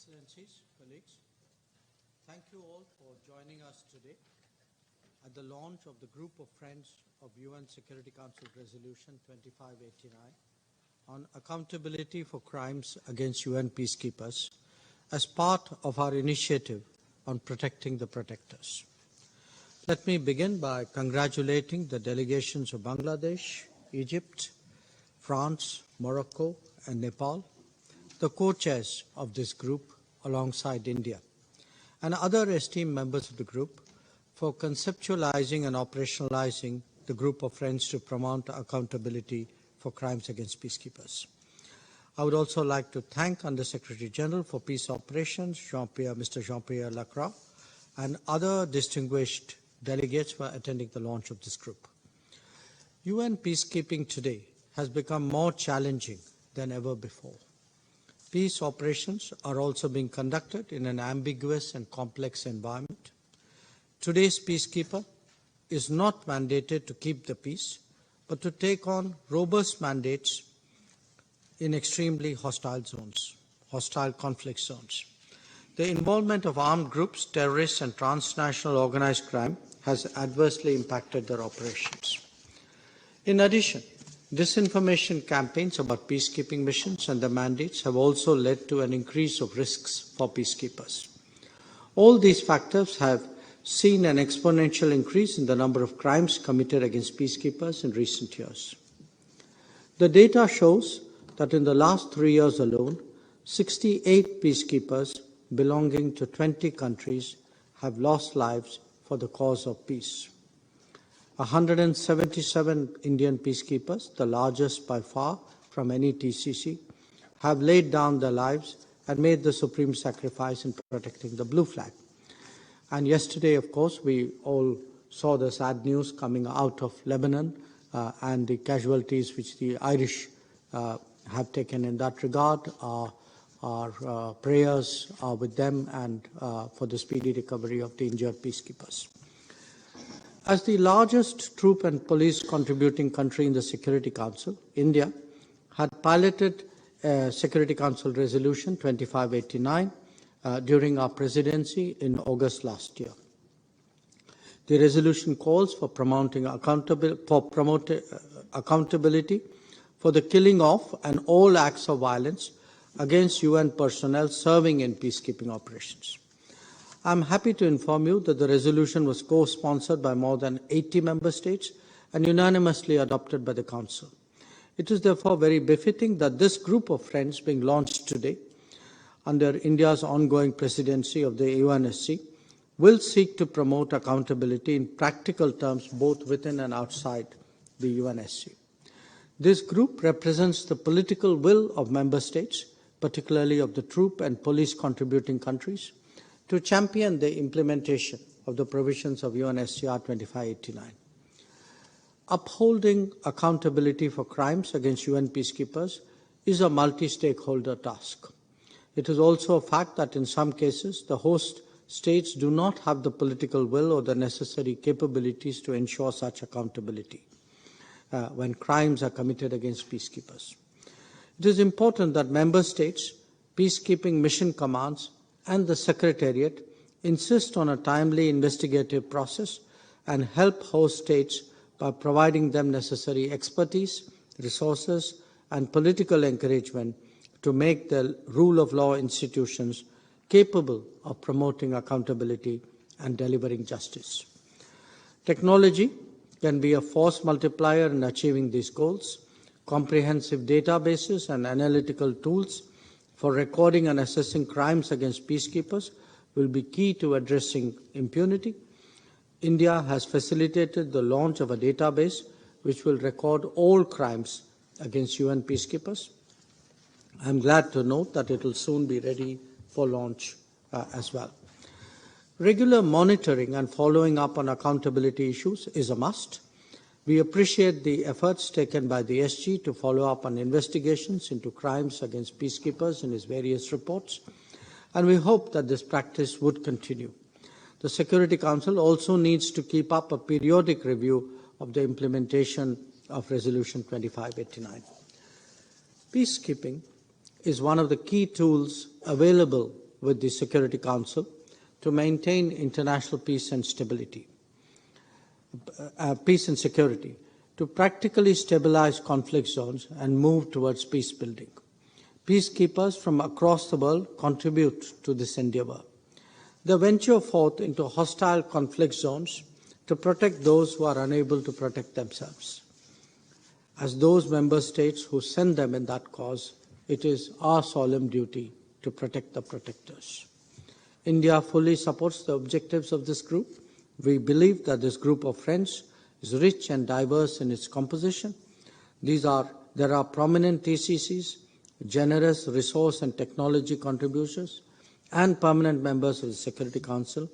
Excellencies, colleagues, thank you all for joining us today at the launch of the Group of Friends of UN Security Council Resolution 2589 on accountability for crimes against UN peacekeepers as part of our initiative on protecting the protectors. Let me begin by congratulating the delegations of Bangladesh, Egypt, France, Morocco, and Nepal, the co-chairs of this group alongside India, and other esteemed members of the group for conceptualizing and operationalizing the Group of Friends to promote accountability for crimes against peacekeepers. I would also like to thank Under-Secretary General for Peace Operations, Mr. Jean-Pierre Lacroix, and other distinguished delegates for attending the launch of this group. UN peacekeeping today has become more challenging than ever before. Peace operations are also being conducted in an ambiguous and complex environment. Today's peacekeeper is not mandated to keep the peace, but to take on robust mandates in extremely hostile zones, hostile conflict zones. The involvement of armed groups, terrorists, and transnational organized crime has adversely impacted their operations. In addition, disinformation campaigns about peacekeeping missions and their mandates have also led to an increase of risks for peacekeepers. All these factors have seen an exponential increase in the number of crimes committed against peacekeepers in recent years. The data shows that in the last 3 years alone, 68 peacekeepers belonging to 20 countries have lost lives for the cause of peace. 177 Indian peacekeepers, the largest by far from any TCC, have laid down their lives and made the supreme sacrifice in protecting the blue flag. And yesterday, of course, we all saw the sad news coming out of Lebanon and the casualties which the Irish have taken in that regard. Our prayers are with them and for the speedy recovery of the injured peacekeepers. As the largest troop and police contributing country in the Security Council, India had piloted Security Council Resolution 2589 during our presidency in August last year. The resolution calls for promoting accountability for the killing of and all acts of violence against UN personnel serving in peacekeeping operations. I am happy to inform you that the resolution was co-sponsored by more than 80 member states and unanimously adopted by the Council. It is therefore very befitting that this group of friends being launched today under India's ongoing presidency of the UNSC will seek to promote accountability in practical terms both within and outside the UNSC. This group represents the political will of member states, particularly of the troop and police contributing countries, to champion the implementation of the provisions of UNSCR 2589. Upholding accountability for crimes against UN peacekeepers is a multi-stakeholder task. It is also a fact that in some cases, the host states do not have the political will or the necessary capabilities to ensure such accountability when crimes are committed against peacekeepers. It is important that member states, peacekeeping mission commands, and the Secretariat insist on a timely investigative process and help host states by providing them necessary expertise, resources, and political encouragement to make the rule of law institutions capable of promoting accountability and delivering justice. Technology can be a force multiplier in achieving these goals. Comprehensive databases and analytical tools for recording and assessing crimes against peacekeepers will be key to addressing impunity. India has facilitated the launch of a database which will record all crimes against UN peacekeepers. I am glad to note that it will soon be ready for launch as well. Regular monitoring and following up on accountability issues is a must. We appreciate the efforts taken by the SG to follow up on investigations into crimes against peacekeepers in its various reports, and we hope that this practice would continue. The Security Council also needs to keep up a periodic review of the implementation of Resolution 2589. Peacekeeping is one of the key tools available with the Security Council to maintain international peace and stability, peace and security, to practically stabilize conflict zones and move towards peace building. Peacekeepers from across the world contribute to this endeavor. They venture forth into hostile conflict zones to protect those who are unable to protect themselves. As those member states who send them in that cause, it is our solemn duty to protect the protectors. India fully supports the objectives of this group. We believe that this group of friends is rich and diverse in its composition. There are prominent TCCs, generous resource and technology contributors, and permanent members of the Security Council.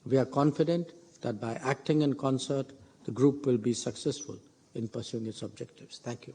We are confident that by acting in concert, the group will be successful in pursuing its objectives. Thank you.